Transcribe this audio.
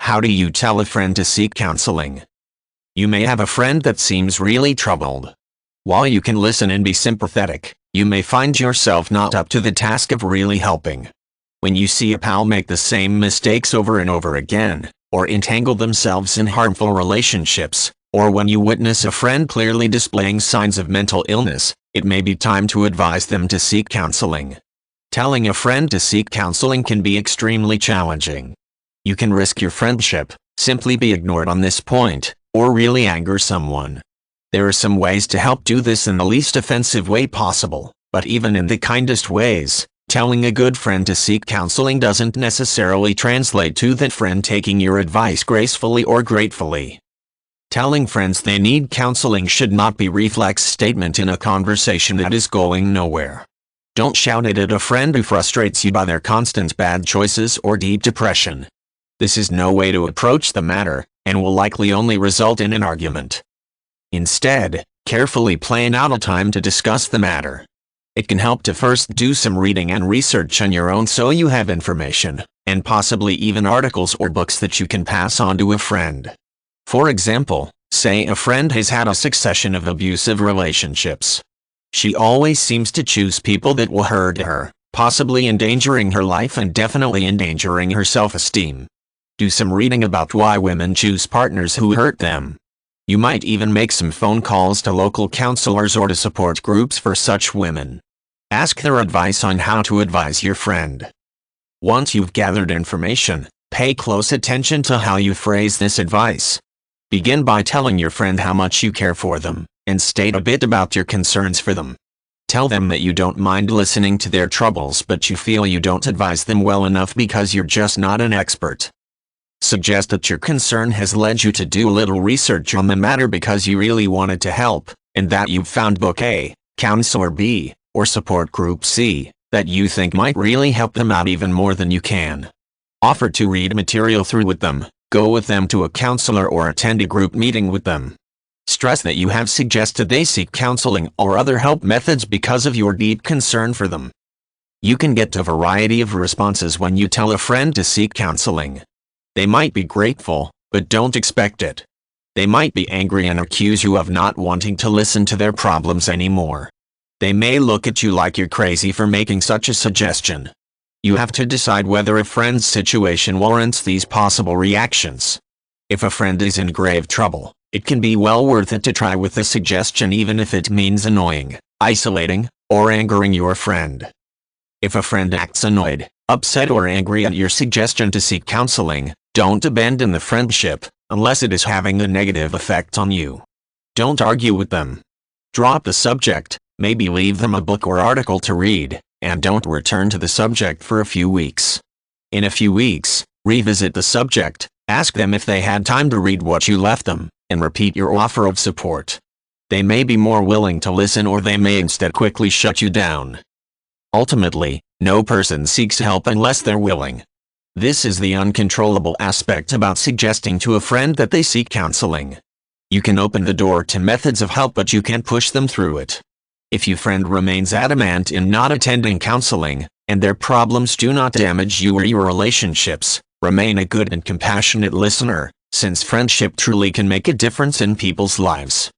How do you tell a friend to seek counseling? You may have a friend that seems really troubled. While you can listen and be sympathetic, you may find yourself not up to the task of really helping. When you see a pal make the same mistakes over and over again, or entangle themselves in harmful relationships, or when you witness a friend clearly displaying signs of mental illness, it may be time to advise them to seek counseling. Telling a friend to seek counseling can be extremely challenging. You can risk your friendship, simply be ignored on this point, or really anger someone. There are some ways to help do this in the least offensive way possible, but even in the kindest ways, telling a good friend to seek counseling doesn't necessarily translate to that friend taking your advice gracefully or gratefully. Telling friends they need counseling should not be a reflex statement in a conversation that is going nowhere. Don't shout it at a friend who frustrates you by their constant bad choices or deep depression. This is no way to approach the matter, and will likely only result in an argument. Instead, carefully plan out a time to discuss the matter. It can help to first do some reading and research on your own so you have information, and possibly even articles or books that you can pass on to a friend. For example, say a friend has had a succession of abusive relationships. She always seems to choose people that will hurt her, possibly endangering her life and definitely endangering her self-esteem. Do some reading about why women choose partners who hurt them. You might even make some phone calls to local counselors or to support groups for such women. Ask their advice on how to advise your friend. Once you've gathered information, pay close attention to how you phrase this advice. Begin by telling your friend how much you care for them, and state a bit about your concerns for them. Tell them that you don't mind listening to their troubles but you feel you don't advise them well enough because you're just not an expert. Suggest that your concern has led you to do a little research on the matter because you really wanted to help, and that you've found book A, counselor B, or support group C, that you think might really help them out even more than you can. Offer to read material through with them, go with them to a counselor or attend a group meeting with them. Stress that you have suggested they seek counseling or other help methods because of your deep concern for them. You can get a variety of responses when you tell a friend to seek counseling. They might be grateful, but don't expect it. They might be angry and accuse you of not wanting to listen to their problems anymore. They may look at you like you're crazy for making such a suggestion. You have to decide whether a friend's situation warrants these possible reactions. If a friend is in grave trouble, it can be well worth it to try with the suggestion even if it means annoying, isolating, or angering your friend. If a friend acts annoyed, upset or angry at your suggestion to seek counseling, don't abandon the friendship, unless it is having a negative effect on you. Don't argue with them. Drop the subject, maybe leave them a book or article to read, and don't return to the subject for a few weeks. In a few weeks, revisit the subject, ask them if they had time to read what you left them, and repeat your offer of support. They may be more willing to listen or they may instead quickly shut you down. Ultimately, no person seeks help unless they're willing. This is the uncontrollable aspect about suggesting to a friend that they seek counseling. You can open the door to methods of help but you can't push them through it. If your friend remains adamant in not attending counseling, and their problems do not damage you or your relationships, remain a good and compassionate listener, since friendship truly can make a difference in people's lives.